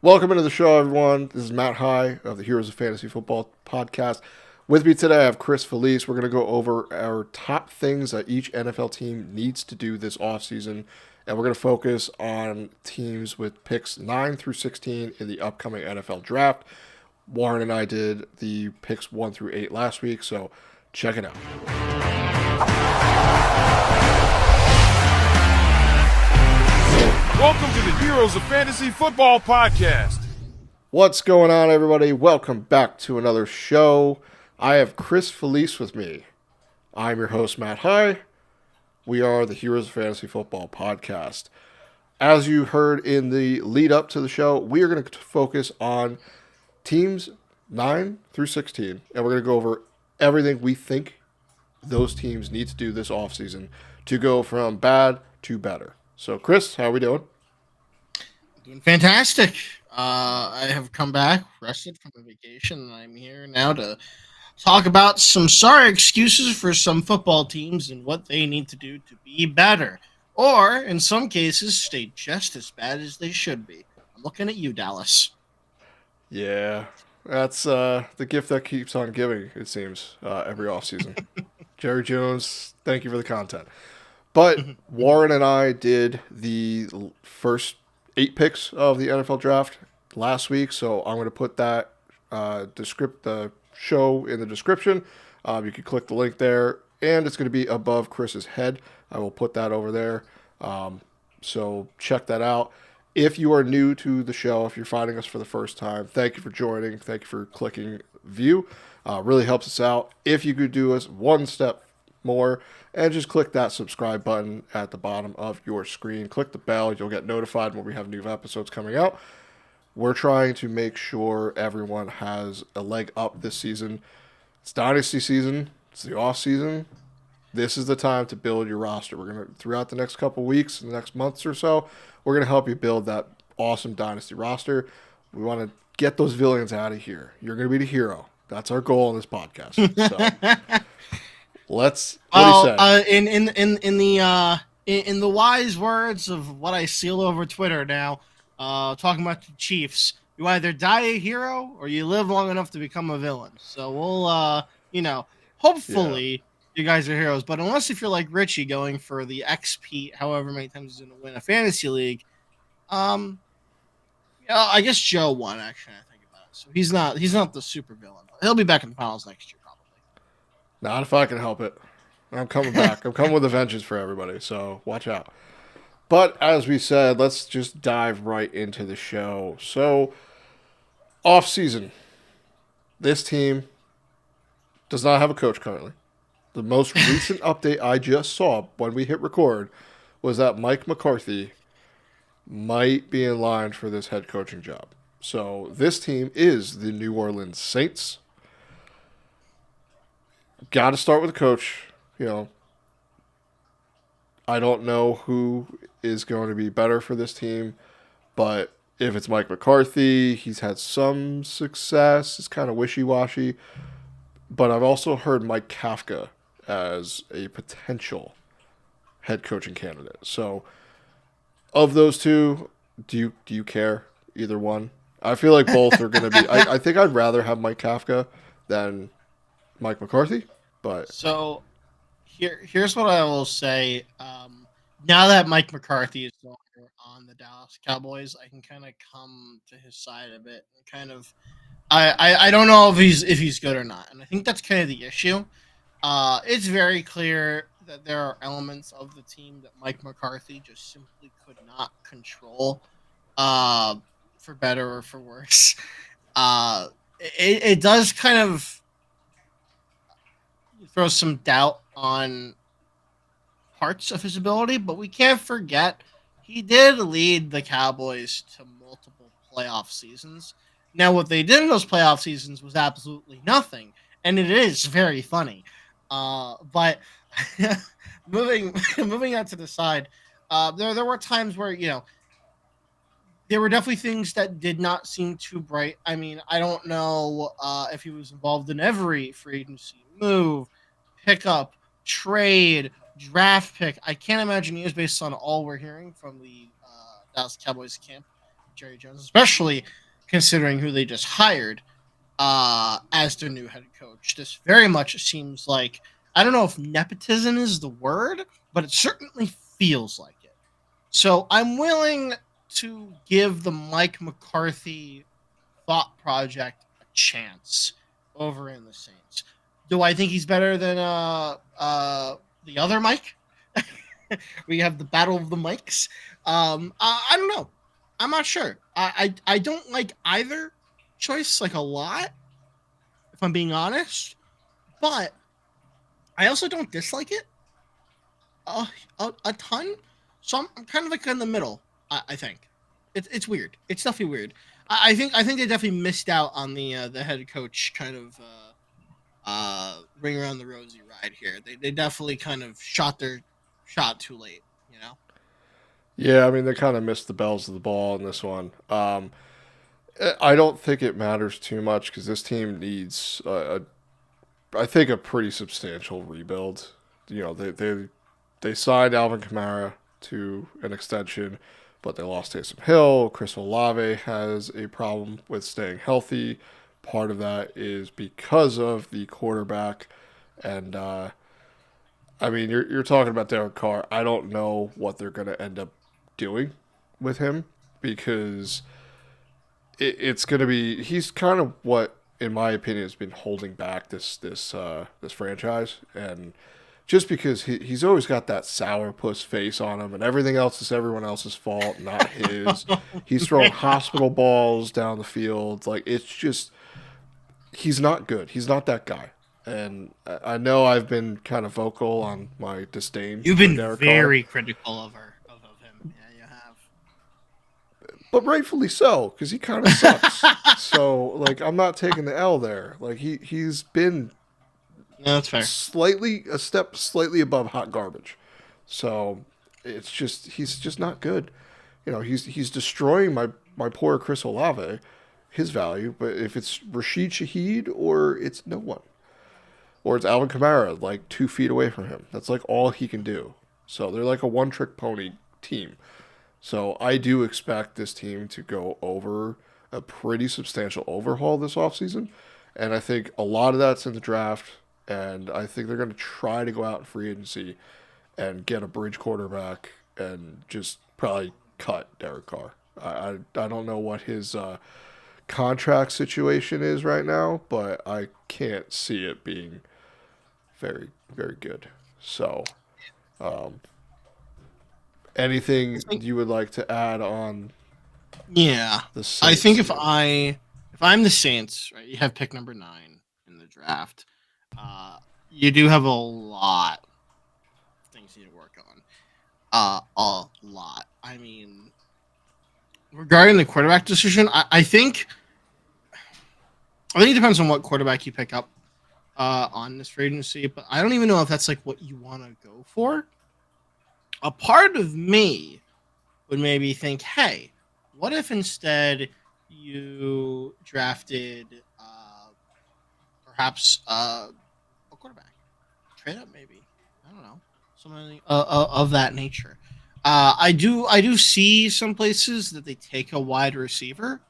Welcome into the show, everyone. This is Matt High of the Heroes of Fantasy Football podcast. With me today, I have Chris Felice. We're going to go over our top things that each NFL team needs to do this offseason, and we're going to focus on teams with picks 9 through 16 in the upcoming NFL draft. Warren and I did the picks 1 through 8 last week, so check it out. Welcome to the Heroes of Fantasy Football podcast. What's going on, everybody? Welcome back to another show. I have Chris Felice with me. I'm your host, Matt High. We are the Heroes of Fantasy Football podcast. As you heard in the lead up to the show, we are going to focus on teams 9 through 16, and we're going to go over everything we think those teams need to do this offseason to go from bad to better. So, Chris, how are we doing? Doing fantastic. I have come back, rested from a vacation, and I'm here now to talk about some sorry excuses for some football teams and what they need to do to be better. Or, in some cases, stay just as bad as they should be. I'm looking at you, Dallas. Yeah, that's the gift that keeps on giving, it seems, every offseason. Jerry Jones, thank you for the content. But Warren and I did the first 8 picks of the NFL draft last week, so I'm going to put that the show in the description. You can click the link there, and it's going to be above Chris's head. I will put that over there. So check that out. If you are new to the show, if you're finding us for the first time, thank you for joining. Thank you for clicking view. Really helps us out. If you could do us one step more and just click that subscribe button at the bottom of your screen. Click the bell. You'll get notified when we have new episodes coming out. We're trying to make sure everyone has a leg up this season. It's dynasty season. It's the off season. This is the time to build your roster. We're going to, throughout the next couple weeks, the next months or so, we're going to help you build that awesome dynasty roster. We want to get those villains out of here. You're going to be the hero. That's our goal in this podcast. So let's. What do you say? In the wise words of what I seal over Twitter now, talking about the Chiefs, you either die a hero or you live long enough to become a villain. So we'll, hopefully you guys are heroes. But unless if you're like Richie going for the XP, however many times he's going to win a fantasy league, I guess Joe won actually. I think about it, so he's not the super villain. He'll be back in the finals next year probably. Not if I can help it. I'm coming back. I'm coming with a vengeance for everybody, so watch out. But as we said, let's just dive right into the show. So, off season, this team does not have a coach currently. The most recent update I just saw when we hit record was that Mike McCarthy might be in line for this head coaching job. So, this team is the New Orleans Saints. Got to start with the coach. I don't know who is going to be better for this team, but if it's Mike McCarthy, he's had some success. It's kind of wishy-washy. But I've also heard Mike Kafka as a potential head coaching candidate. So, of those two, do you care either one? I feel like both are going to be. I think I'd rather have Mike Kafka than Mike McCarthy, but So here's what I will say. Now that Mike McCarthy is no longer on the Dallas Cowboys, I can kind of come to his side a bit and kind of. I don't know if he's good or not, and I think that's kind of the issue. It's very clear that there are elements of the team that Mike McCarthy just simply could not control, for better or for worse. It does kind of throw some doubt on parts of his ability, but we can't forget he did lead the Cowboys to multiple playoff seasons. Now, what they did in those playoff seasons was absolutely nothing, and it is very funny. But moving on to the side, there were times where there were definitely things that did not seem too bright. I mean, I don't know if he was involved in every free agency move, pickup, trade, draft pick. I can't imagine he is based on all we're hearing from the Dallas Cowboys camp. Jerry Jones, especially considering who they just hired as their new head coach. This very much seems like, I don't know if nepotism is the word, but it certainly feels like it. So I'm willing to give the Mike McCarthy thought project a chance over in the Saints. Do I think he's better than the other Mike? We have the battle of the mics. I don't know. I'm not sure. I don't like either choice like a lot, if I'm being honest. But I also don't dislike it a ton. So I'm kind of like in the middle. I think it's weird. It's definitely weird. I think they definitely missed out on the head coach kind of ring around the rosy ride here. They definitely kind of shot their shot too late. You know. Yeah, I mean they kind of missed the bells of the ball in this one. I don't think it matters too much because this team needs I think a pretty substantial rebuild. You know, they signed Alvin Kamara to an extension, but they lost Taysom Hill. Chris Olave has a problem with staying healthy. Part of that is because of the quarterback, and I mean you're talking about Derek Carr. I don't know what they're going to end up doing with him because it's going to be he's kind of what in my opinion has been holding back this franchise, and just because he's always got that sourpuss face on him and everything else is everyone else's fault, not his. He's throwing hospital balls down the field. Like, it's just, he's not good. He's not that guy. And I know I've been kind of vocal on my disdain. You've been very critical of him. Yeah, you have. But rightfully so, because he kind of sucks. So, like, I'm not taking the L there. Like, he's been no, that's fair. A step slightly above hot garbage. So it's just he's just not good. You know, he's destroying my poor Chris Olave, his value. But if it's Rashid Shaheed or it's no one, or it's Alvin Kamara like 2 feet away from him, that's like all he can do. So they're like a one-trick pony team. So I do expect this team to go over a pretty substantial overhaul this offseason. And I think a lot of that's in the draft. And I think they're going to try to go out in free agency and get a bridge quarterback and just probably cut Derek Carr. I don't know what his contract situation is right now, but I can't see it being very, very good. So, anything you would like to add on? Yeah, the Saints? I think if I'm the Saints, right, you have pick number 9 in the draft. You do have a lot of things you need to work on. A lot. I mean, regarding the quarterback decision, I think it depends on what quarterback you pick up on this free agency, but I don't even know if that's like what you want to go for. A part of me would maybe think, hey, what if instead you drafted perhaps a quarterback, trade up maybe, I don't know, something of that nature. I do see some places that they take a wide receiver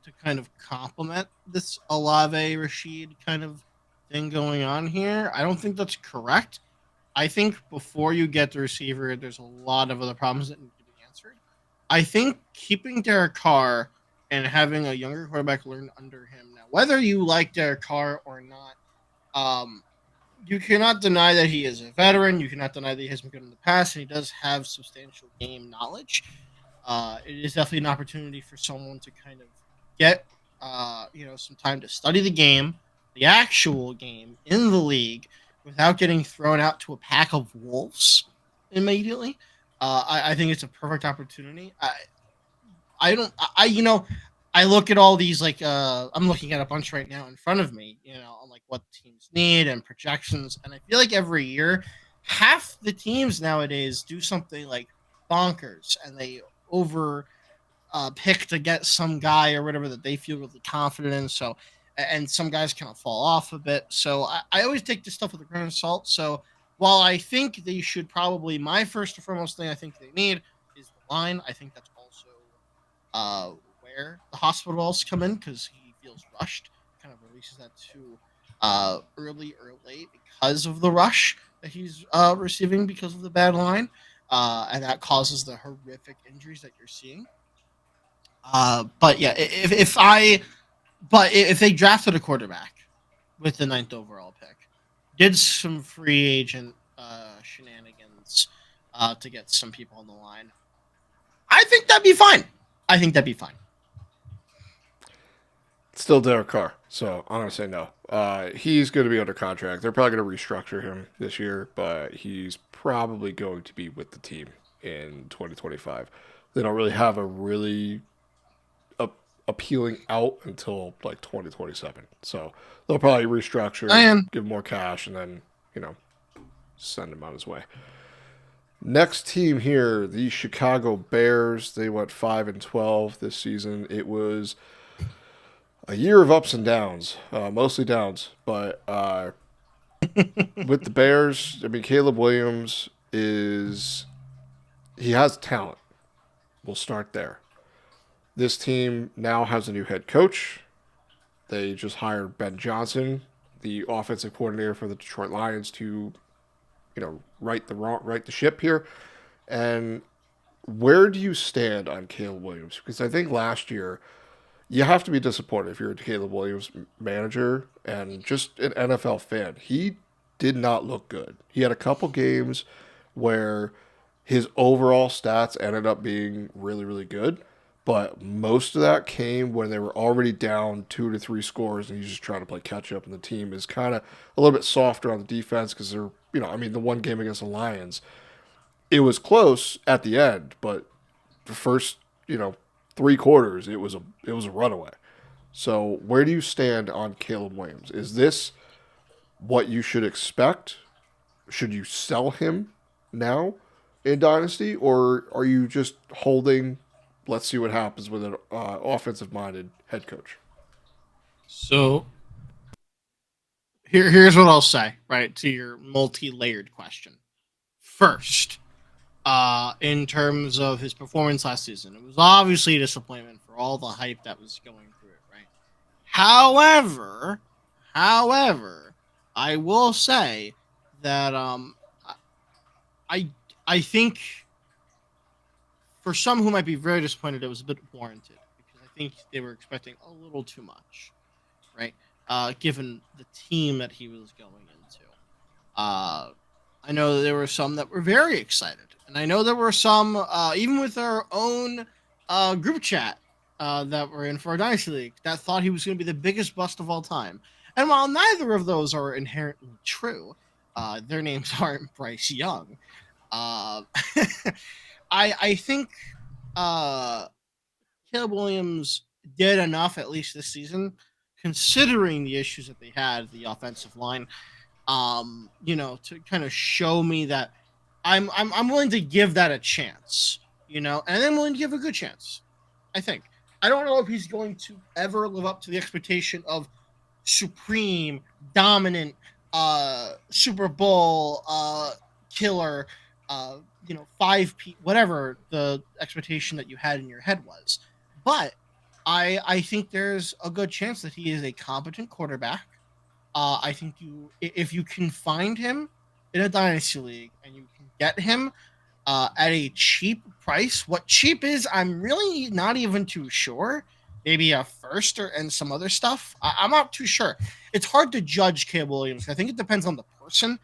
to kind of complement this Olave Rashid kind of thing going on here. I don't think that's correct. I think before you get the receiver, there's a lot of other problems that need to be answered. I think keeping Derek Carr and having a younger quarterback learn under him now, whether you like Derek Carr or not, you cannot deny that he is a veteran. You cannot deny that he has been good in the past, and he does have substantial game knowledge. It is definitely an opportunity for someone to kind of get, some time to study the game, the actual game in the league, without getting thrown out to a pack of wolves immediately. I think it's a perfect opportunity. I look at all these, like, I'm looking at a bunch right now in front of me, on like what teams need and projections. And I feel like every year, half the teams nowadays do something like bonkers and they over pick to get some guy or whatever that they feel really confident in. So, and some guys kind of fall off a bit. So I always take this stuff with a grain of salt. So while I think they should probably, my first and foremost thing I think they need is the line. I think that's also where the hospitals come in because he feels rushed. Kind of releases that too early or late because of the rush that he's receiving because of the bad line, and that causes the horrific injuries that you're seeing. But yeah, if they drafted a quarterback with the ninth overall pick, did some free agent shenanigans to get some people on the line, I think that'd be fine. I think that'd be fine. Still Derek Carr, so I'm gonna say no. He's going to be under contract. They're probably going to restructure him this year, but he's probably going to be with the team in 2025. They don't really have a really appealing out until like 2027. So they'll probably restructure, give him more cash, and then send him on his way. Next team here, the Chicago Bears. They went 5-12 this season. It was a year of ups and downs, mostly downs. But with the Bears, I mean, Caleb Williams he has talent. We'll start there. This team now has a new head coach. They just hired Ben Johnson, the offensive coordinator for the Detroit Lions, to right the ship here. And where do you stand on Caleb Williams? Because I think last year you have to be disappointed if you're a Caleb Williams manager and just an NFL fan. He did not look good. He had a couple games where his overall stats ended up being really, really good, but most of that came when they were already down 2 to 3 scores and he's just trying to play catch up, and the team is kind of a little bit softer on the defense because they're, the one game against the Lions, it was close at the end, but the first, 3 quarters, it was a runaway. So where do you stand on Caleb Williams? Is this what you should expect? Should you sell him now in Dynasty, or are you just holding? Let's see what happens with an offensive-minded head coach. So here's what I'll say, right, to your multi-layered question. First, in terms of his performance last season, it was obviously a disappointment for all the hype that was going through it, right? However, I will say that I think for some who might be very disappointed, it was a bit warranted because I think they were expecting a little too much, right? Given the team that he was going into. I know there were some that were very excited. And I know there were some, even with our own group chat that were in for our Dynasty League, that thought he was going to be the biggest bust of all time. And while neither of those are inherently true, their names aren't Bryce Young. I think Caleb Williams did enough, at least this season, considering the issues that they had, the offensive line, to kind of show me that I'm willing to give that a chance, and I'm willing to give a good chance. I think. I don't know if he's going to ever live up to the expectation of supreme, dominant, Super Bowl killer, 5P, whatever the expectation that you had in your head was. But I think there's a good chance that he is a competent quarterback. I think if you can find him in a Dynasty League and you can get him at a cheap price, what cheap is, I'm really not even too sure. Maybe a first and some other stuff. I'm not too sure. It's hard to judge Caleb Williams. I think it depends on the person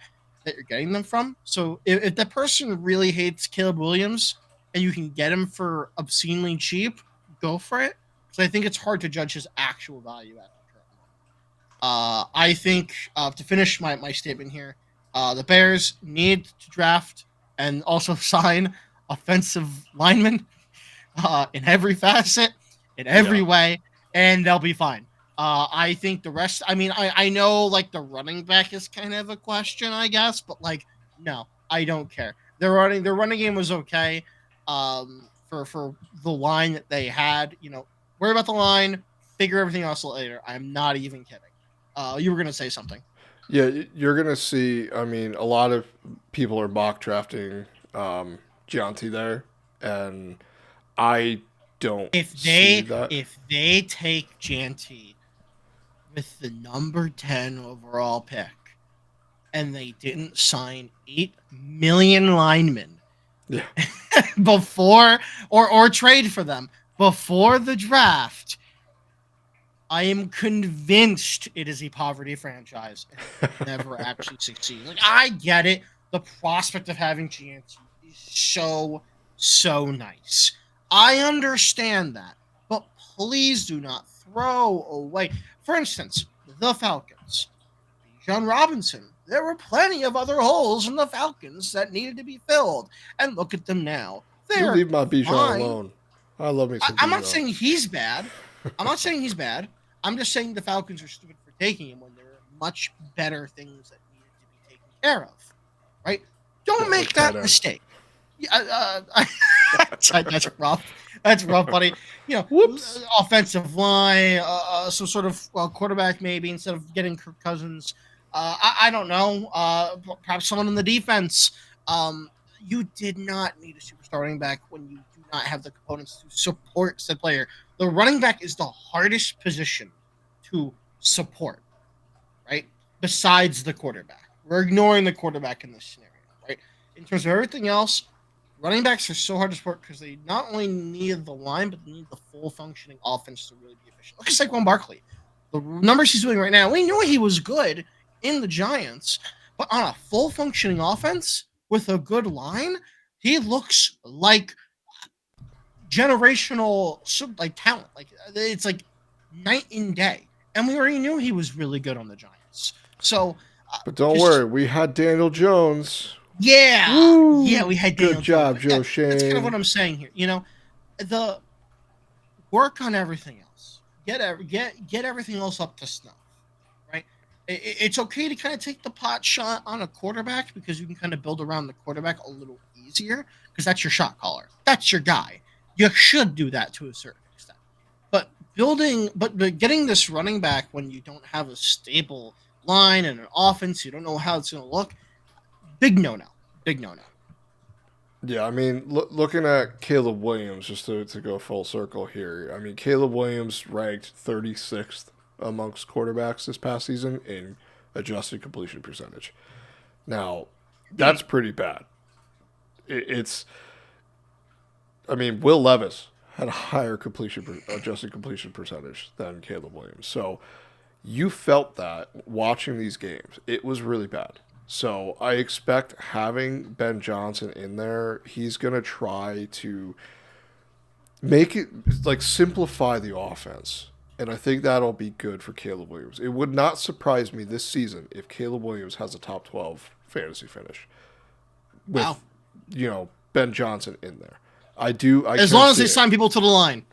that you're getting them from. So if that person really hates Caleb Williams and you can get him for obscenely cheap, go for it. So I think it's hard to judge his actual value at the current moment. I think to finish my statement here, the Bears need to draft and also sign offensive linemen in every facet, in every way, and they'll be fine. I think the rest, I know like the running back is kind of a question, I guess, but like, no, I don't care. Their running game was okay. For the line that they had, worry about the line, figure everything else later. I'm not even kidding. You were going to say something. Yeah, you're going to see, a lot of people are mock drafting Gianti there, and I don't If see they that. if they take Janty with the number 10 overall pick and they didn't sign 8 million linemen Yeah. before or trade for them before the draft, I am convinced it is a poverty franchise and it will never actually succeed. Like, I get it. The prospect of having Gianti is so nice. I understand that. But please do not throw away. For instance, the Falcons. John Robinson. There were plenty of other holes in the Falcons that needed to be filled. And look at them now. You They're leave my Bijan fine. alone. I love me some I'm Bijan. not saying he's bad. I'm just saying the Falcons are stupid for taking him when there are much better things that needed to be taken care of. Right? Don't make that mistake. That's rough. That's rough, buddy. Whoops. Offensive line, some sort of quarterback maybe instead of getting Kirk Cousins. I don't know. Perhaps someone in the defense. You did not need a super starting back when you do not have the components to support said player. The running back is the hardest position to support, right? Besides the quarterback. We're ignoring the quarterback in this scenario, right? In terms of everything else, running backs are so hard to support because they not only need the line, but they need the full functioning offense to really be efficient. Look at Saquon Barkley. The numbers he's doing right now, we knew he was good in the Giants, but on a full functioning offense with a good line, he looks like generational talent. Like, it's like night and day. And we already knew he was really good on the Giants. So, but don't worry, we had Daniel Jones. Yeah. Woo! Yeah, we had Daniel Good job, Jones. Joe Shane. That's kind of what I'm saying here. The work on everything else. Get everything else up to snuff, right? It's okay to kind of take the pot shot on a quarterback because you can kind of build around the quarterback a little easier because that's your shot caller. That's your guy. You should do that to a certain extent. But getting this running back when you don't have a stable line and an offense, you don't know how it's going to look, big no-no. Big no-no. Yeah, I mean, looking at Caleb Williams, just to go full circle here, I mean, Caleb Williams ranked 36th amongst quarterbacks this past season in adjusted completion percentage. Now, that's pretty bad. I mean, Will Levis had a higher adjusted completion percentage than Caleb Williams. So you felt that watching these games. It was really bad. So I expect having Ben Johnson in there, he's going to try to make it, like, simplify the offense. And I think that'll be good for Caleb Williams. It would not surprise me this season if Caleb Williams has a top 12 fantasy finish with, Ben Johnson in there. As long as they sign people to the line.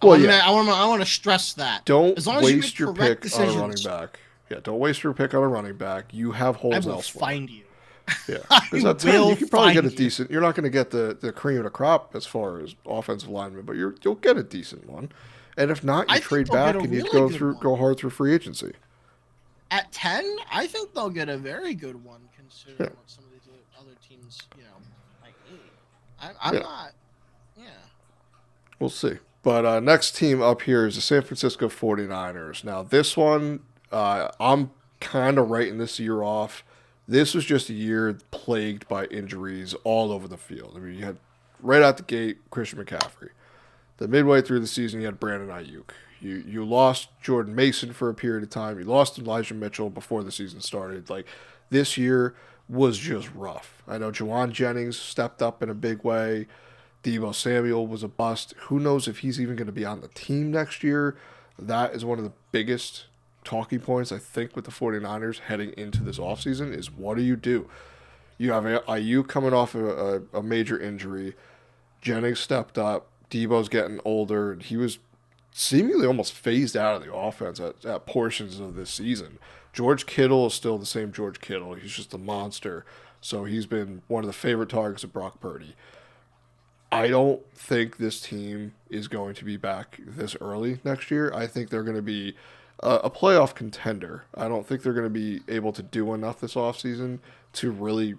Well, I want to stress that. Don't as long waste as you your pick pick on a running back. Yeah, don't waste your pick on a running back. You have holes elsewhere. I will find you. Yeah, because at 10, you can probably get a decent. You're not going to get the cream of the crop as far as offensive lineman, but you'll get a decent one. And if not, you trade back and you go hard through free agency. At 10, I think they'll get a very good one considering what some of these other teams, might need. I'm not. Yeah. We'll see. But next team up here is the San Francisco 49ers. Now, this one, I'm kind of writing this year off. This was just a year plagued by injuries all over the field. I mean, you had right out the gate Christian McCaffrey. Then midway through the season, you had Brandon Ayuk. You lost Jordan Mason for a period of time. You lost Elijah Mitchell before the season started. Like, this year was just rough. I know Juwan Jennings stepped up in a big way. Deebo Samuel was a bust. Who knows if he's even going to be on the team next year? That is one of the biggest talking points, I think, with the 49ers heading into this offseason is what do you do? You have Ayuk coming off a major injury. Jennings stepped up. Deebo's getting older, and he was seemingly almost phased out of the offense at portions of this season. George Kittle is still the same George Kittle. He's just a monster. So he's been one of the favorite targets of Brock Purdy. I don't think this team is going to be back this early next year. I think they're going to be a playoff contender. I don't think they're going to be able to do enough this offseason to really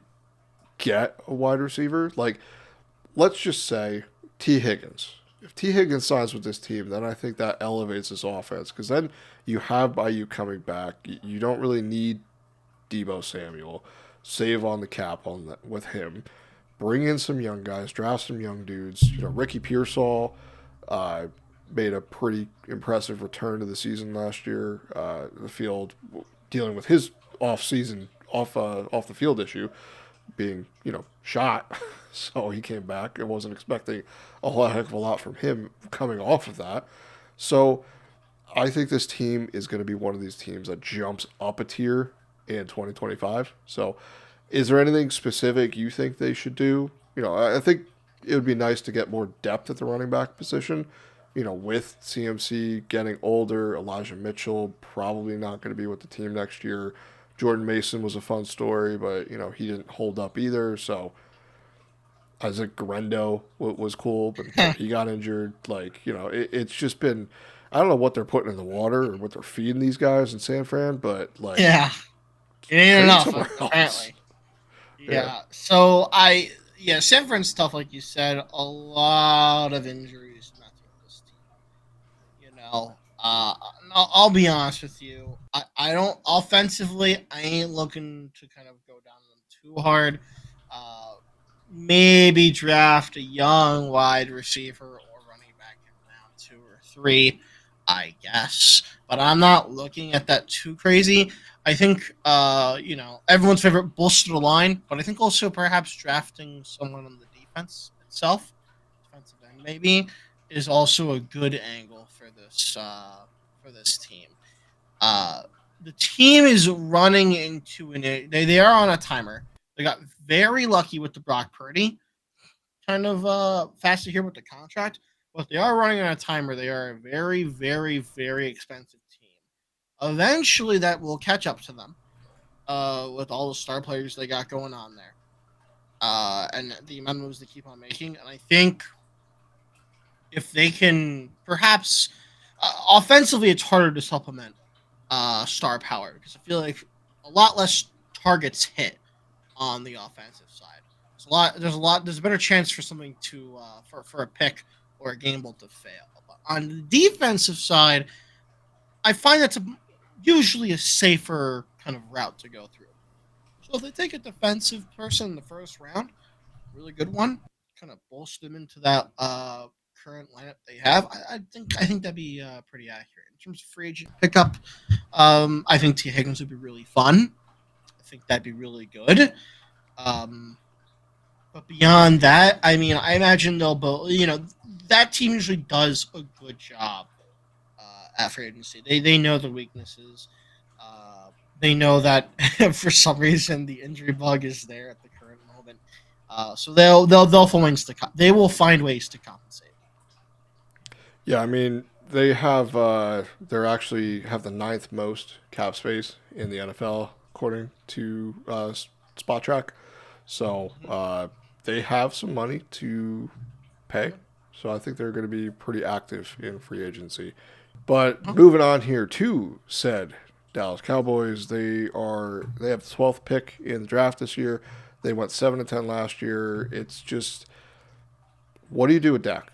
get a wide receiver. Like, let's just say T. Higgins. if T. Higgins signs with this team, then I think that elevates this offense because then you have Bayou coming back. You don't really need Debo Samuel. Save on the cap with him. Bring in some young guys, draft some young dudes. Ricky Pearsall uh, made a pretty impressive return to the season last year. The field dealing with his off the field issue being shot, so he came back. I wasn't expecting a whole heck of a lot from him coming off of that. So I think this team is going to be one of these teams that jumps up a tier in 2025. So is there anything specific you think they should do? I think it would be nice to get more depth at the running back position. With CMC getting older, Elijah Mitchell probably not going to be with the team next year. Jordan Mason was a fun story, but he didn't hold up either. So Isaac Guerendo was cool, but he got injured. It's just been, I don't know what they're putting in the water or what they're feeding these guys in San Fran, but yeah, it ain't enough apparently. Yeah. So San Fran's tough, like you said, a lot of injuries met this team. I'll be honest with you. I don't offensively. I ain't looking to kind of go down them too hard. Maybe draft a young wide receiver or running back in round 2 or 3, I guess. But I'm not looking at that too crazy. I think everyone's favorite bolster the line, but I think also perhaps drafting someone on the defense itself, defensive end maybe, is also a good angle for this team. The team is running into they are on a timer. They got very lucky with the Brock Purdy kind of fast to hear with the contract, but they are running on a timer. They are a very, very, very expensive team. Eventually, that will catch up to them with all the star players they got going on there, and the amount of moves they keep on making. And I think if they can perhaps offensively, it's harder to supplement star power because I feel like a lot less targets hit on the offensive side. There's a better chance for something to for a pick or a gamble to fail. But on the defensive side, I find that's usually a safer kind of route to go through. So if they take a defensive person in the first round, really good one, kind of bolster them into that current lineup they have, I think that'd be pretty accurate in terms of free agent pickup. I think T. Higgins would be really fun. I think that'd be really good. But beyond that, I mean, I imagine they'll both. That team usually does a good job at free agency. They know the weaknesses. They know that for some reason the injury bug is there at the current moment. So they'll find ways they will find ways to compensate. Yeah, I mean they have they're actually have the 9th most cap space in the NFL according to Spot Track. So they have some money to pay. So I think they're going to be pretty active in free agency. But moving on here to said Dallas Cowboys, they have the 12th pick in the draft this year. They went 7-10 last year. It's just, what do you do with Dak?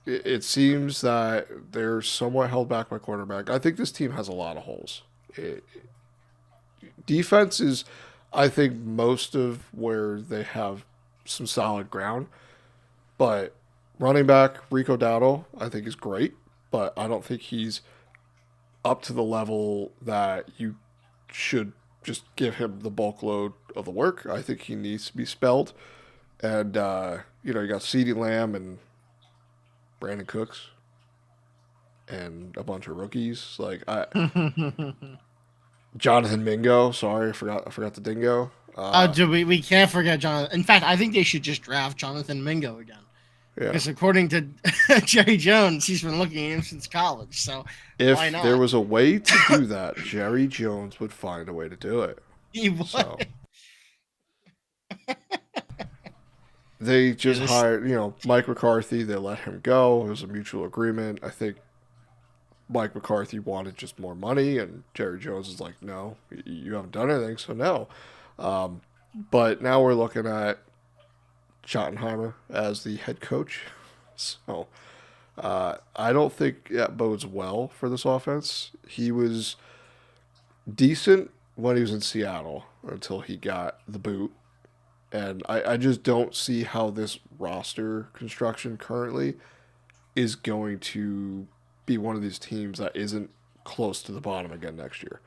It seems that they're somewhat held back by quarterback. I think this team has a lot of holes. Defense is, I think, most of where they have some solid ground. But running back, Rico Dowdle, I think is great. But I don't think he's up to the level that you should just give him the bulk load of the work. I think he needs to be spelled. And, you got CeeDee Lamb and Brandon Cooks and a bunch of rookies. Jonathan Mingo. Sorry, I forgot the dingo. Dude, we can't forget Jonathan. In fact, I think they should just draft Jonathan Mingo again. Yeah. Because according to Jerry Jones, he's been looking at him since college. So if why not? There was a way to do that, Jerry Jones would find a way to do it. He would. So. They just hired, Mike McCarthy. They let him go. It was a mutual agreement. I think Mike McCarthy wanted just more money, and Jerry Jones is like, no, you haven't done anything, so no. But now we're looking at Schottenheimer as the head coach. So I don't think that bodes well for this offense. He was decent when he was in Seattle until he got the boot. And I just don't see how this roster construction currently is going to be one of these teams that isn't close to the bottom again next year.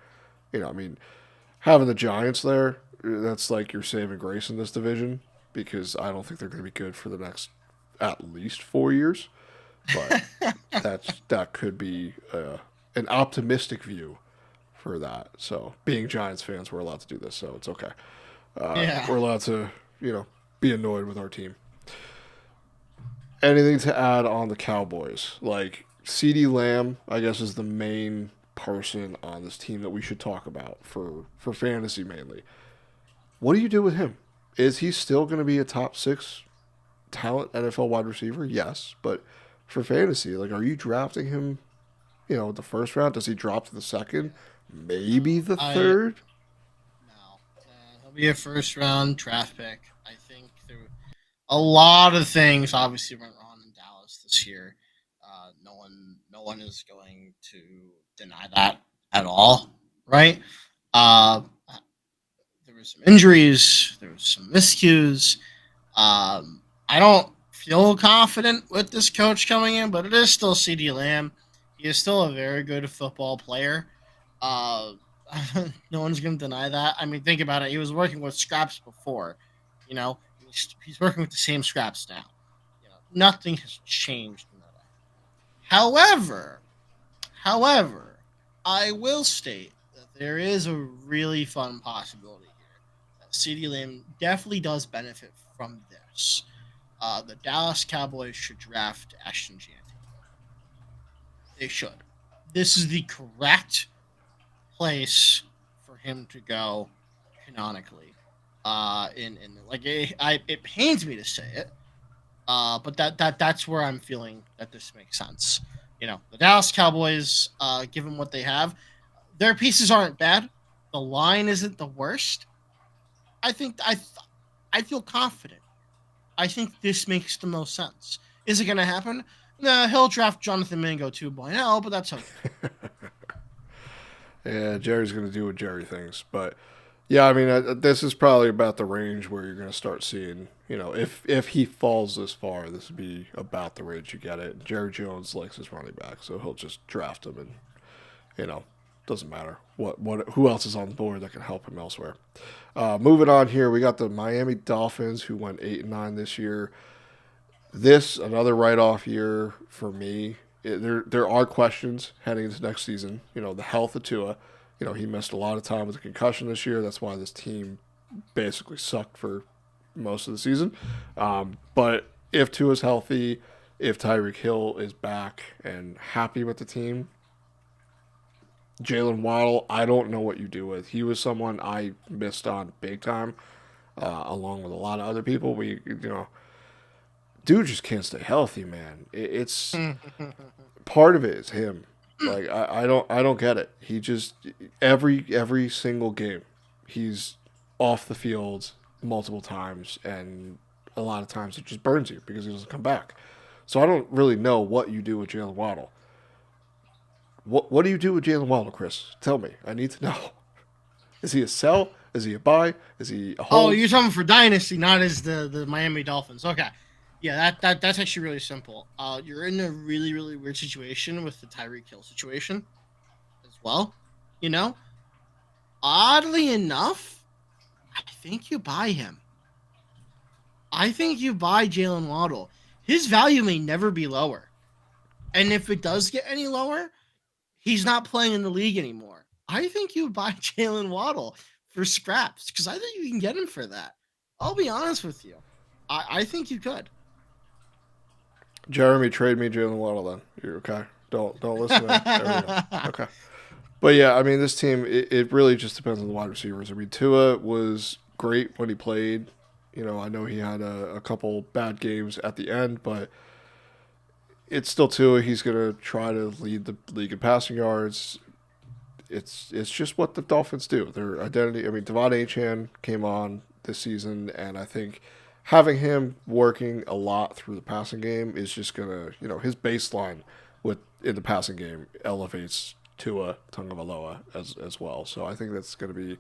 I mean, having the Giants there, that's like your saving grace in this division because I don't think they're going to be good for the next at least 4 years. But that could be an optimistic view for that. So being Giants fans, we're allowed to do this, so it's okay. Yeah. We're allowed to, be annoyed with our team. Anything to add on the Cowboys? Like CeeDee Lamb, I guess, is the main person on this team that we should talk about for fantasy mainly. What do you do with him? Is he still going to be a top 6 talent NFL wide receiver? Yes, but for fantasy, like, are you drafting him? The first round? Does he drop to the second? Maybe the third? No. He'll be a first round draft pick. I think a lot of things obviously went wrong in Dallas this year. No one is going to deny that at all, right? Uh, there were some injuries, there was some miscues. I don't feel confident with this coach coming in, but it is still CeeDee Lamb. He is still a very good football player. Uh, no one's going to deny that. I mean, think about it. He was working with scraps before. He's working with the same scraps now. Nothing has changed in that. However, I will state that there is a really fun possibility here that CeeDee Lamb definitely does benefit from this. The Dallas Cowboys should draft Ashton Janty. They should. This is the correct place for him to go canonically. It pains me to say it, but that's where I'm feeling that this makes sense. The Dallas Cowboys, given what they have, their pieces aren't bad. The line isn't the worst. I think I feel confident. I think this makes the most sense. Is it going to happen? No, he'll draft Jonathan Mingo 2.0, but that's okay. Yeah, Jerry's going to do what Jerry thinks. But, yeah, I mean, this is probably about the range where you're going to start seeing, if he falls this far, this would be about the range you get it. Jerry Jones likes his running back, so he'll just draft him and, doesn't matter who else is on the board that can help him elsewhere. Moving on here, we got the Miami Dolphins who went 8-9 this year. This another write-off year for me. There are questions heading into next season. The health of Tua. He missed a lot of time with a concussion this year. That's why this team basically sucked for most of the season. But if Tua's healthy, if Tyreek Hill is back and happy with the team, Jalen Waddle, I don't know what you do with. He was someone I missed on big time, along with a lot of other people. Dude just can't stay healthy, man. It's part of it is him. Like I don't get it. He just every single game, he's off the field multiple times, and a lot of times it just burns you because he doesn't come back. So I don't really know what you do with Jalen Waddle. What do you do with Jalen Waddle, Chris? Tell me. I need to know. Is he a sell? Is he a buy? Is he a hold? Oh, you're talking for dynasty, not as the Miami Dolphins. Okay. Yeah, that's actually really simple. You're in a really, really weird situation with the Tyreek Hill situation as well. Oddly enough, I think you buy him. I think you buy Jalen Waddle. His value may never be lower. And if it does get any lower, he's not playing in the league anymore. I think you buy Jalen Waddle for scraps because I think you can get him for that. I'll be honest with you. I think you could. Jeremy, trade me Jalen Waddle then. You're okay. Don't listen to him. Okay. But yeah, I mean, this team, it really just depends on the wide receivers. I mean, Tua was great when he played. I know he had a couple bad games at the end, but it's still Tua. He's going to try to lead the league in passing yards. It's just what the Dolphins do. Their identity, I mean, Devon Achane came on this season, and I think having him working a lot through the passing game is just gonna, his baseline in the passing game elevates Tua Tagovailoa as well. So I think that's gonna be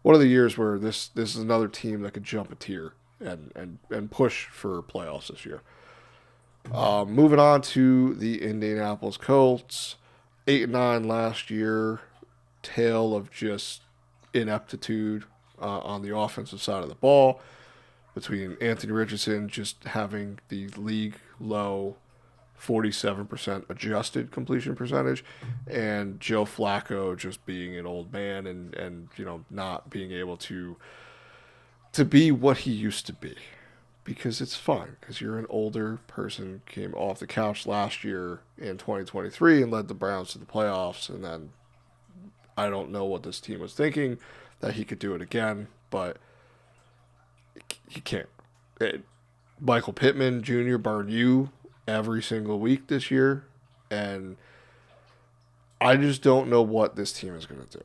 one of the years where this is another team that could jump a tier and push for playoffs this year. Moving on to the Indianapolis Colts, 8-9 last year, tale of just ineptitude on the offensive side of the ball, between Anthony Richardson just having the league low 47% adjusted completion percentage, and Joe Flacco just being an old man and not being able to be what he used to be. Because it's fun, because you're an older person, came off the couch last year in 2023 and led the Browns to the playoffs, and then I don't know what this team was thinking, that he could do it again, but he can't. Michael Pittman Jr. burned you every single week this year, and I just don't know what this team is going to do.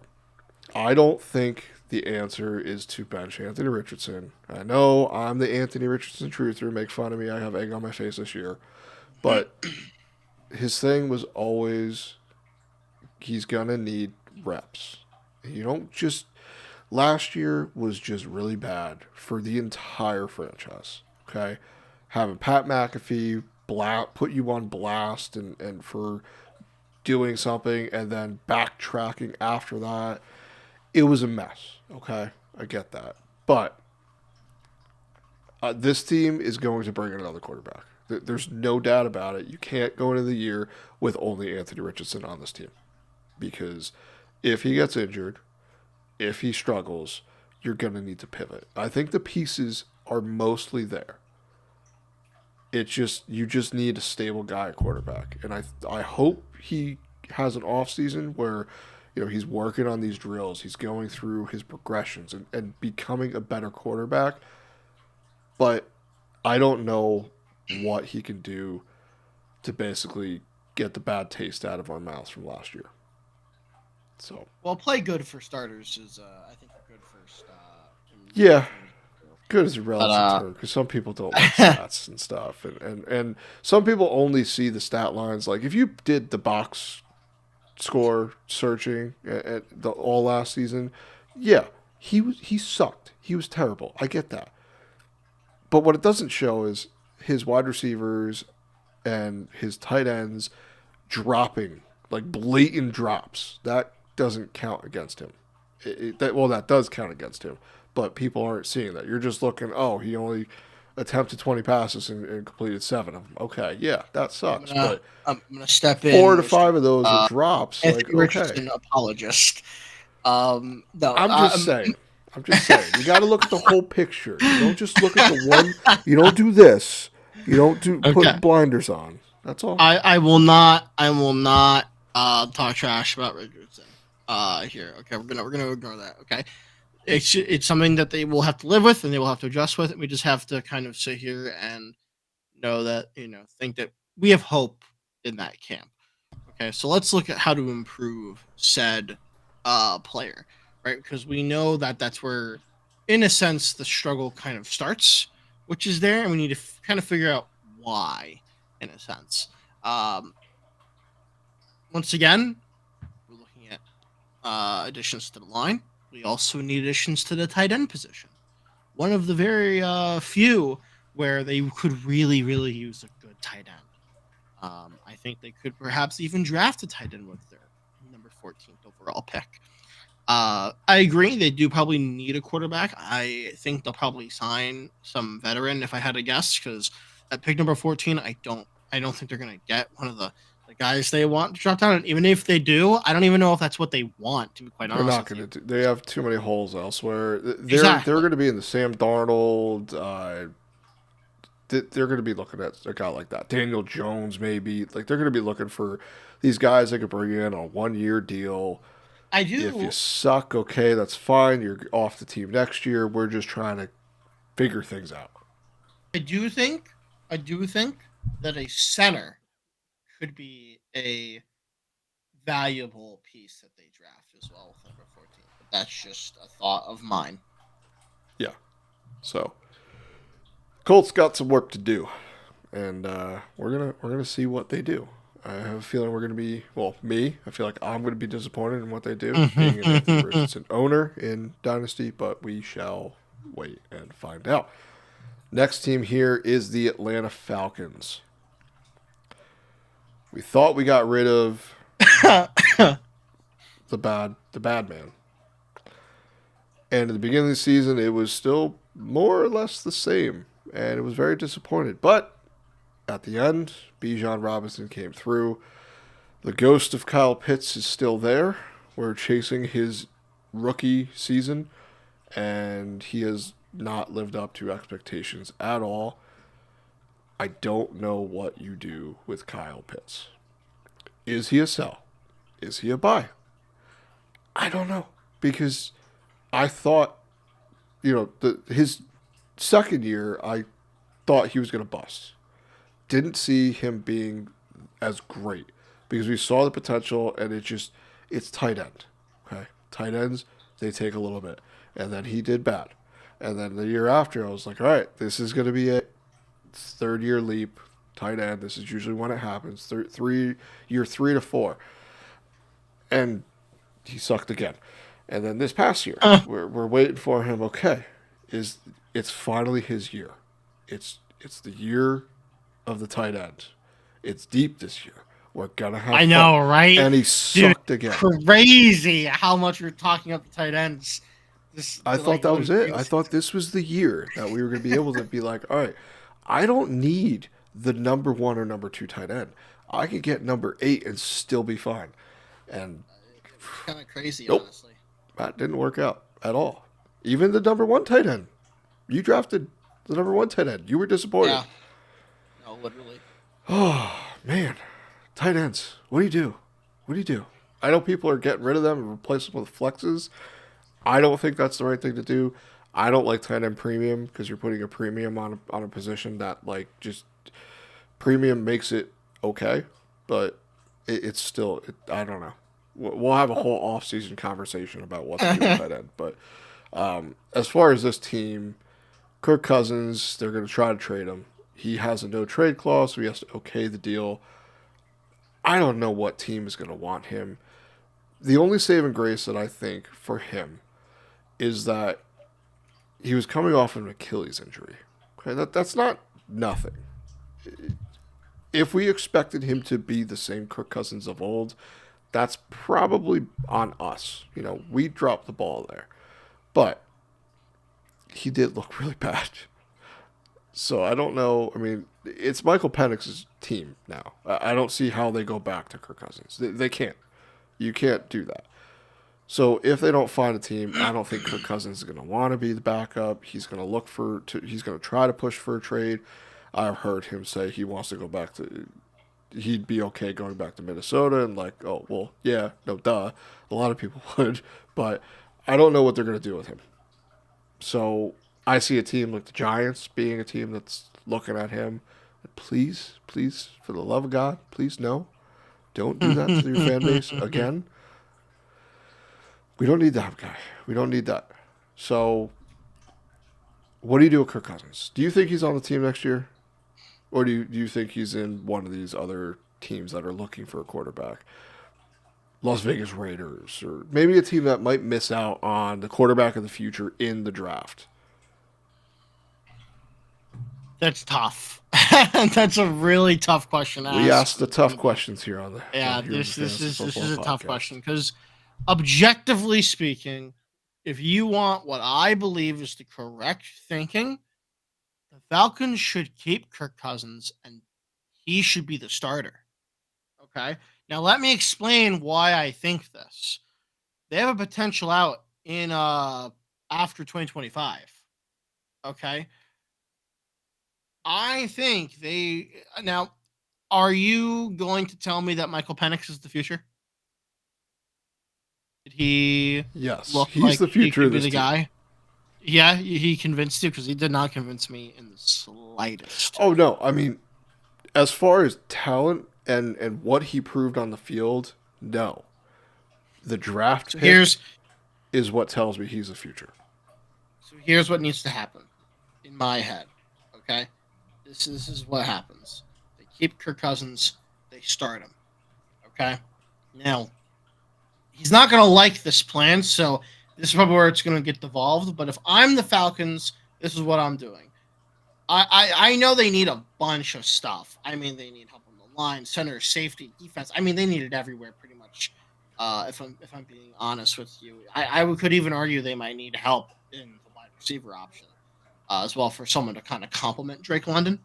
I don't think the answer is to bench Anthony Richardson. I know I'm the Anthony Richardson truther. Make fun of me. I have egg on my face this year. But his thing was always he's going to need reps. You don't just... Last year was just really bad for the entire franchise. Okay? Having Pat McAfee put you on blast and for doing something and then backtracking after that. It was a mess, okay? I get that. But this team is going to bring in another quarterback. There's no doubt about it. You can't go into the year with only Anthony Richardson on this team. Because if he gets injured, if he struggles, you're going to need to pivot. I think the pieces are mostly there. It's just, you just need a stable guy at quarterback. And I hope he has an offseason where he's working on these drills. He's going through his progressions and becoming a better quarterback. But I don't know what he can do to basically get the bad taste out of our mouths from last year. So, well, play good for starters is, I think, a good first. Yeah, good is a relative term because some people don't like stats and stuff. And some people only see the stat lines. Like, if you did the box score searching at all last season, yeah, he sucked. He was terrible. I get that. But what it doesn't show is his wide receivers and his tight ends dropping, like blatant drops. That doesn't count against him. That does count against him, but people aren't seeing that. You're just looking, he only attempted 20 passes and completed 7 of them. Okay, yeah, that sucks. But I'm gonna step in. 4 to 5 of those are drops. Anthony Richardson, apologist. No, I'm just saying. You got to look at the whole picture. You don't just look at the one. You don't do this. You don't put blinders on. That's all. I will not talk trash about Richardson here. Okay, we're gonna ignore that. Okay, it's something that they will have to live with and they will have to adjust with. We just have to kind of sit here and know that think that we have hope in that camp. Okay, so let's look at how to improve said player, right? Because we know that that's where, in a sense, the struggle kind of starts, which is there, and we need to kind of figure out why, in a sense. Once again, we're looking at additions to the line. We also need additions to the tight end position. One of the very few where they could really, really use a good tight end. I think they could perhaps even draft a tight end with their number 14th overall pick. I agree. They do probably need a quarterback. I think they'll probably sign some veteran if I had to guess, because at pick number 14, I don't think they're going to get one of the guys they want to drop down. And even if they do, I don't even know if that's what they want, to be quite honest. They're not going to do. They have too many holes elsewhere. They're going to be in the Sam Darnold. They're going to be looking at a guy like that. Daniel Jones, maybe. Like, they're going to be looking for these guys they could bring in on a 1-year deal. I do. If you suck, okay, that's fine. You're off the team next year. We're just trying to figure things out. I do think that a center could be a valuable piece that they draft as well with number 14. But that's just a thought of mine. Yeah. So, Colts got some work to do, and we're gonna see what they do. I have a feeling we're gonna be me. I feel like I'm gonna be disappointed in what they do, being an Anthony Richardson owner in Dynasty, but we shall wait and find out. Next team here is the Atlanta Falcons. We thought we got rid of the bad man. And at the beginning of the season, it was still more or less the same, and it was very disappointed. But at the end, Bijan Robinson came through. The ghost of Kyle Pitts is still there. We're chasing his rookie season, and he has not lived up to expectations at all. I don't know what you do with Kyle Pitts. Is he a sell? Is he a buy? I don't know, because I thought, his second year, I thought he was going to bust. Didn't see him being as great because we saw the potential, and it's tight end. Okay, tight ends, they take a little bit, and then he did bad, and then the year after, I was like, all right, this is going to be it. Third year leap, tight end. This is usually when it happens. Year 3 to 4, and he sucked again. And then this past year, we're waiting for him. Okay, it's finally his year. It's the year of the tight end. It's deep this year. We're gonna have I know, fun. right? And he sucked again. Crazy how much we're talking about the tight ends. I thought that was it. I thought this was the year that we were gonna be able to be like, all right, I don't need the number 1 or number 2 tight end. I could get number 8 and still be fine. And kind of crazy, nope, honestly. That didn't work out at all. Even the number 1 tight end. You drafted the number 1 tight end. You were disappointed. Yeah. No, literally. Oh, man. Tight ends. What do you do? What do you do? I know people are getting rid of them and replacing them with flexes. I don't think that's the right thing to do. I don't like tight end premium because you're putting a premium on a position that, just premium makes it okay, but it's still, I don't know. We'll have a whole off-season conversation about what to do with tight end. But as far as this team, Kirk Cousins, they're going to try to trade him. He has a no-trade clause, so he has to okay the deal. I don't know what team is going to want him. The only saving grace that I think for him is that he was coming off an Achilles injury. Okay, that's not nothing. If we expected him to be the same Kirk Cousins of old, that's probably on us. We dropped the ball there. But he did look really bad. So I don't know. I mean, it's Michael Penix's team now. I don't see how they go back to Kirk Cousins. They can't. You can't do that. So if they don't find a team, I don't think Kirk Cousins is going to want to be the backup. He's going to he's going to try to push for a trade. I've heard him say he wants to go back to, he'd be okay going back to Minnesota, and oh, well, yeah, no, duh. A lot of people would, but I don't know what they're going to do with him. So I see a team like the Giants being a team that's looking at him. Please, for the love of God, please no. Don't do that to your fan base again. We don't need that guy. We don't need that. So what do you do with Kirk Cousins? Do you think he's on the team next year? Or do you think he's in one of these other teams that are looking for a quarterback? Las Vegas Raiders, or maybe a team that might miss out on the quarterback of the future in the draft? That's tough. That's a really tough question to ask. We ask the tough questions here on the this is a tough question because objectively speaking, if you want what I believe is the correct thinking, the Falcons should keep Kirk Cousins and he should be the starter. Okay? Now let me explain why I think this. They have a potential out in after 2025. Okay? I think now, are you going to tell me that Michael Penix is the future? Did he Yes, look he's like the future he of could this be the team. guy? Yeah, he convinced you because he did not convince me in the slightest. Oh no, I mean, as far as talent and what he proved on the field, no. The draft pick is what tells me he's the future. So here's what needs to happen in my head. Okay, this is what happens. They keep Kirk Cousins. They start him. Okay, now he's not going to like this plan, so this is probably where it's going to get devolved. But if I'm the Falcons, this is what I'm doing. I know they need a bunch of stuff. I mean, they need help on the line, center, safety, defense. I mean, they need it everywhere, pretty much. If I'm being honest with you, could even argue they might need help in the wide receiver option as well for someone to kind of complement Drake London.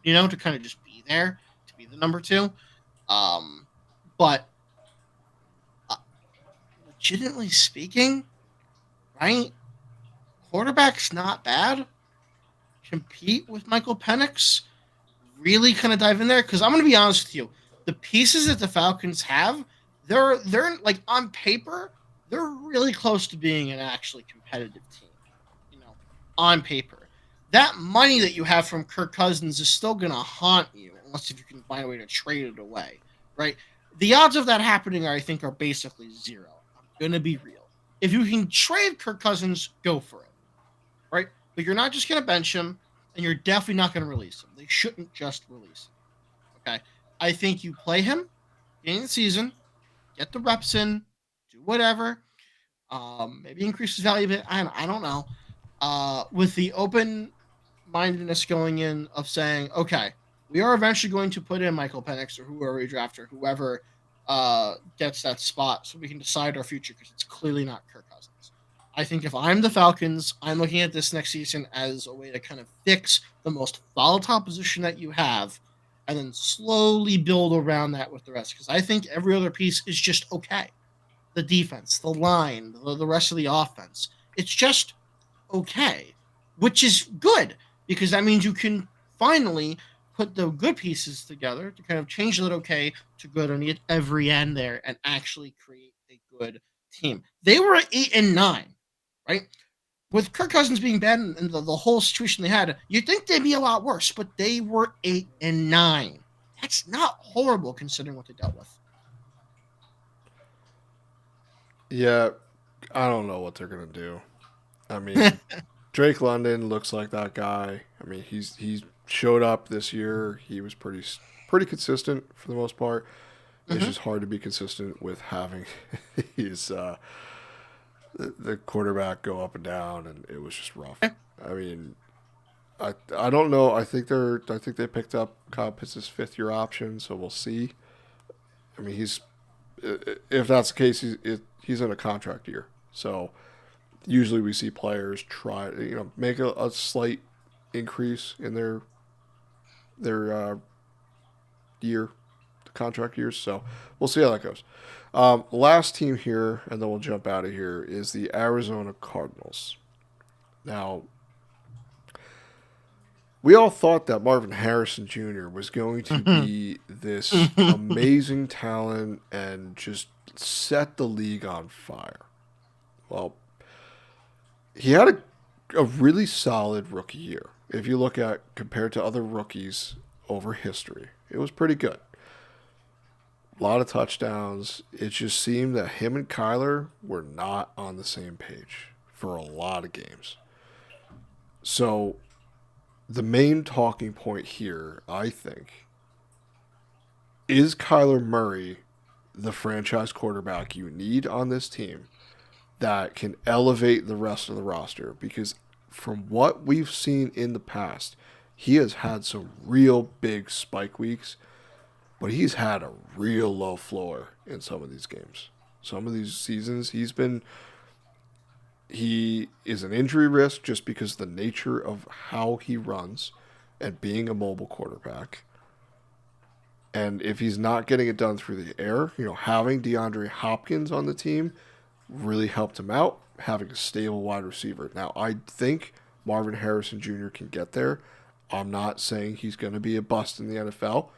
To kind of just be there to be the number two. But legitimately speaking, right? Quarterback's not bad. Compete with Michael Penix. Really kind of dive in there because I'm going to be honest with you. The pieces that the Falcons have, they're like on paper, they're really close to being an actually competitive team. On paper, that money that you have from Kirk Cousins is still going to haunt you unless if you can find a way to trade it away, right? The odds of that happening, I think, are basically zero. I'm going to be real. If you can trade Kirk Cousins, go for it, right? But you're not just going to bench him, and you're definitely not going to release him. They shouldn't just release him, okay? I think you play him in the season, get the reps in, do whatever, maybe increase his value a bit. I don't know. With the open-mindedness going in of saying, okay, we are eventually going to put in Michael Penix or whoever we draft or whoever gets that spot so we can decide our future because it's clearly not Kirk Cousins. I think if I'm the Falcons, I'm looking at this next season as a way to kind of fix the most volatile position that you have and then slowly build around that with the rest because I think every other piece is just okay. The defense, the line, the rest of the offense. It's just okay, which is good because that means you can finally put the good pieces together to kind of change that okay to good on every end there and actually create a good team. They were at 8-9, right? With Kirk Cousins being bad and the whole situation they had, you'd think they'd be a lot worse, but they were 8-9. That's not horrible considering what they dealt with. Yeah, I don't know what they're gonna do. I mean, Drake London looks like that guy. I mean, he's showed up this year. He was pretty consistent for the most part. It's just hard to be consistent with having his the quarterback go up and down, and it was just rough. I mean, I don't know. I think they picked up Kyle Pitts' fifth-year option, so we'll see. I mean, if that's the case, he's in a contract year, so usually we see players try make a slight increase in their year, contract years. So we'll see how that goes. Last team here, and then we'll jump out of here, is the Arizona Cardinals. Now, we all thought that Marvin Harrison Jr. was going to be this amazing talent and just set the league on fire. Well, he had a really solid rookie year. If you look at compared to other rookies over history, it was pretty good. A lot of touchdowns. It just seemed that him and Kyler were not on the same page for a lot of games. So the main talking point here, I think, is Kyler Murray the franchise quarterback you need on this team that can elevate the rest of the roster? Because from what we've seen in the past, he has had some real big spike weeks, but he's had a real low floor in some of these games. Some of these seasons, he is an injury risk just because of the nature of how he runs and being a mobile quarterback. And if he's not getting it done through the air, having DeAndre Hopkins on the team really helped him out, having a stable wide receiver. Now, I think Marvin Harrison Jr. can get there. I'm not saying he's going to be a bust in the NFL.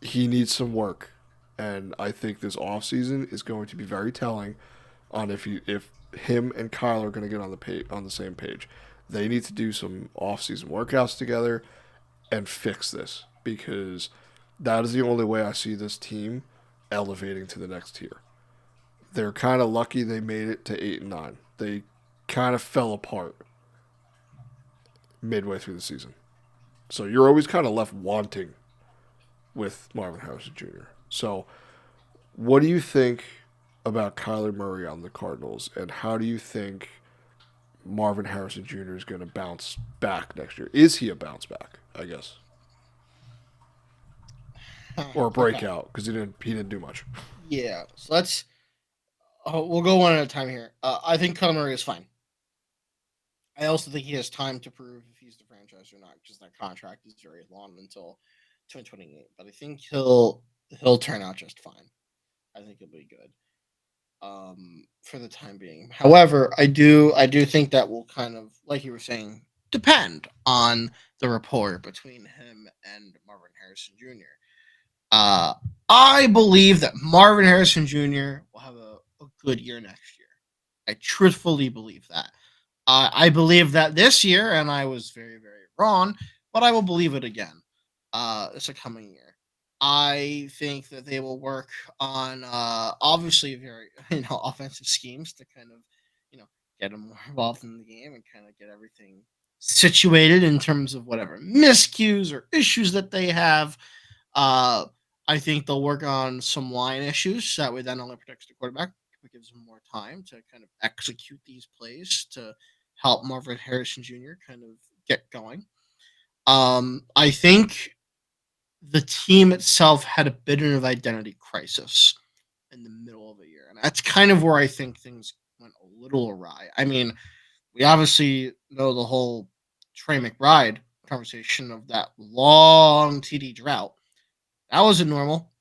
He needs some work. And I think this offseason is going to be very telling on if him and Kyle are going to get on the same page. They need to do some offseason workouts together and fix this, because that is the only way I see this team elevating to the next tier. They're kind of lucky they made it to 8-9. They kind of fell apart midway through the season. So you're always kind of left wanting with Marvin Harrison Jr. So what do you think about Kyler Murray on the Cardinals, and how do you think Marvin Harrison Jr. is going to bounce back next year? Is he a bounce back, I guess, or a Okay. breakout because he didn't do much? Yeah. So we'll go one at a time here. I think Kyler Murray is fine. I also think he has time to prove if he's the franchise or not, because that contract is very long until 2028. But I think he'll turn out just fine. I think he'll be good for the time being. However, I do think that will kind of, like you were saying, depend on the rapport between him and Marvin Harrison Jr. Uh, I believe that Marvin Harrison Jr. will have a good year next year. I truthfully believe that. I believe that this year, and I was very, very wrong, but I will believe it again this coming year. I think that they will work on obviously very offensive schemes to kind of you know get them more involved in the game and kind of get everything situated in terms of whatever miscues or issues that they have. Uh, I think they'll work on some line issues so that way that not only protects the quarterback, but gives him more time to kind of execute these plays to help Marvin Harrison Jr. kind of get going. I think the team itself had a bit of identity crisis in the middle of the year, and that's kind of where I think things went a little awry. I mean, we obviously know the whole Trey McBride conversation of that long TD drought. That wasn't normal.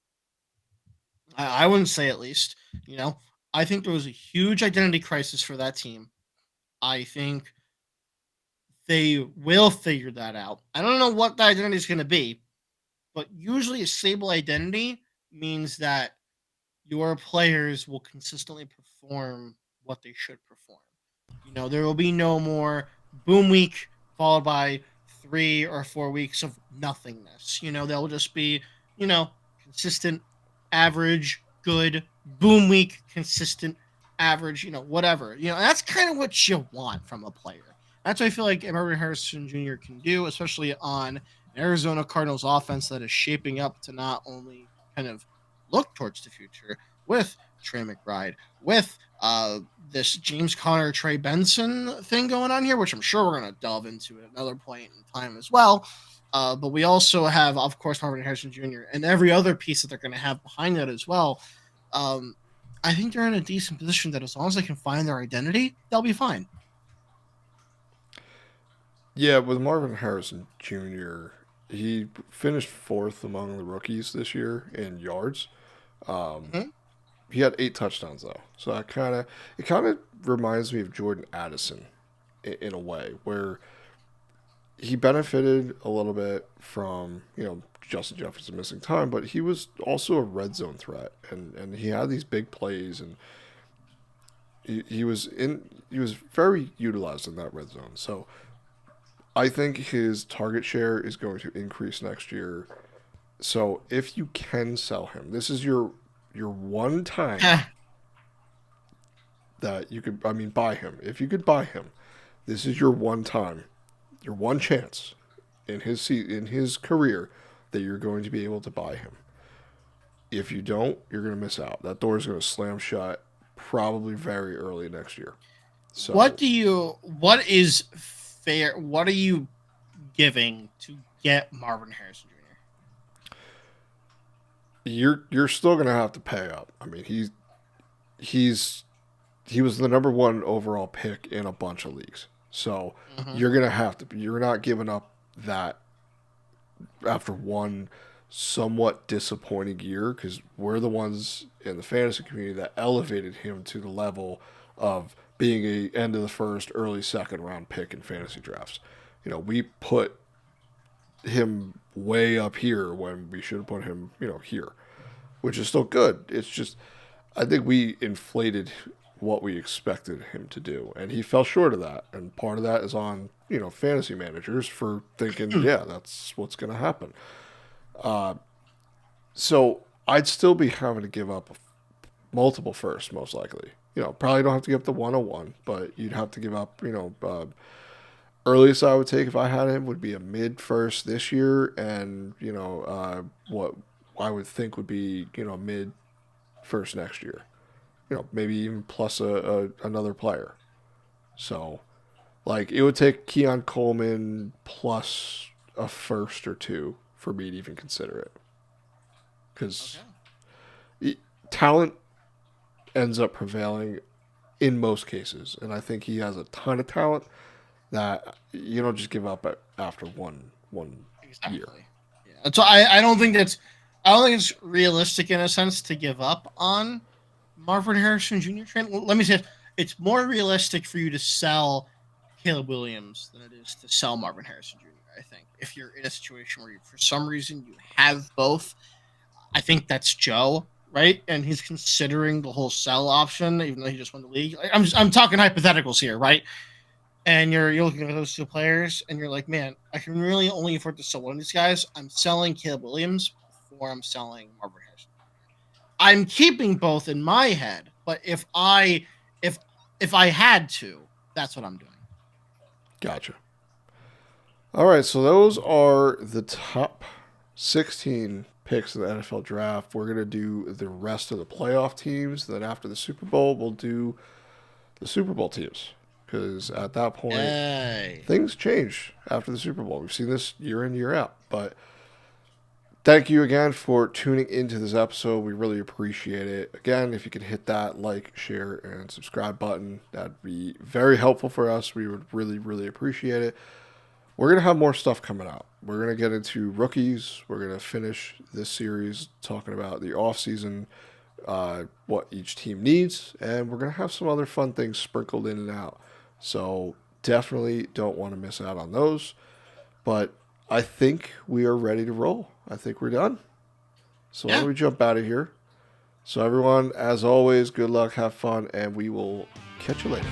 I wouldn't say at least. You know, I think there was a huge identity crisis for that team. I think they will figure that out. I don't know what the identity is going to be, but usually a stable identity means that your players will consistently perform what they should perform. There will be no more boom week followed by 3 or 4 weeks of nothingness. They'll just be, consistent, average, good, boom week, consistent, average, whatever. That's kind of what you want from a player. That's what I feel like Marvin Harrison Jr. can do, especially on an Arizona Cardinals offense that is shaping up to not only kind of look towards the future with Trey McBride, with this James Conner, Trey Benson thing going on here, which I'm sure we're going to delve into at another point in time as well. But we also have, of course, Marvin Harrison Jr. and every other piece that they're going to have behind that as well. I think they're in a decent position that as long as they can find their identity, they'll be fine. Yeah, with Marvin Harrison Jr., he finished fourth among the rookies this year in yards. Mm-hmm. He had 8 touchdowns though, so it kind of reminds me of Jordan Addison in a way, where he benefited a little bit from Justin Jefferson missing time, but he was also a red zone threat, and he had these big plays, and he was very utilized in that red zone. So I think his target share is going to increase next year. So if you can sell him, this is your one time that you could, I mean, buy him. If you could buy him, this is your one time, your one chance in his career that you're going to be able to buy him. If you don't, you're going to miss out. That door is going to slam shut probably very early next year. So What is fair? What are you giving to get Marvin Harrison Jr.? you're still going to have to pay up. I mean, he was the number one overall pick in a bunch of leagues. So Mm-hmm. you're gonna have to. You're not giving up that after one somewhat disappointing year, because we're the ones in the fantasy community that elevated him to the level of being a end of the first, early second round pick in fantasy drafts. We put him way up here when we should have put him, here, which is still good. It's just I think we inflated what we expected him to do, and he fell short of that. And part of that is on fantasy managers for thinking, yeah, that's what's going to happen. So I'd still be having to give up multiple firsts, most likely. Probably don't have to give up the 101, but you'd have to give up, earliest I would take if I had him would be a mid first this year, and what I would think would be mid first next year. Maybe even plus another player. So, like, it would take Keon Coleman plus a first or two for me to even consider it, because talent ends up prevailing in most cases, and I think he has a ton of talent that you don't just give up after one year. Yeah. So I don't think it's realistic in a sense to give up on Marvin Harrison Jr. trade. Let me say it's more realistic for you to sell Caleb Williams than it is to sell Marvin Harrison Jr. I think if you're in a situation where for some reason you have both, I think that's Joe, right? And he's considering the whole sell option, even though he just won the league. I'm talking hypotheticals here, right? And you're looking at those two players, and you're like, man, I can really only afford to sell one of these guys. I'm selling Caleb Williams before I'm selling Marvin Harrison. I'm keeping both in my head, but if I had to, that's what I'm doing. Gotcha. All right, so those are the top 16 picks in the NFL draft. We're going to do the rest of the playoff teams. Then after the Super Bowl, we'll do the Super Bowl teams. Because at that point, things change after the Super Bowl. We've seen this year in, year out. But thank you again for tuning into this episode. We really appreciate it. Again, if you could hit that like, share, and subscribe button, that'd be very helpful for us. We would really, really appreciate it. We're going to have more stuff coming out. We're going to get into rookies. We're going to finish this series talking about the offseason, what each team needs, and we're going to have some other fun things sprinkled in and out. So definitely don't want to miss out on those. But I think we are ready to roll. I think we're done. So why don't we jump out of here? So everyone, as always, good luck, have fun, and we will catch you later.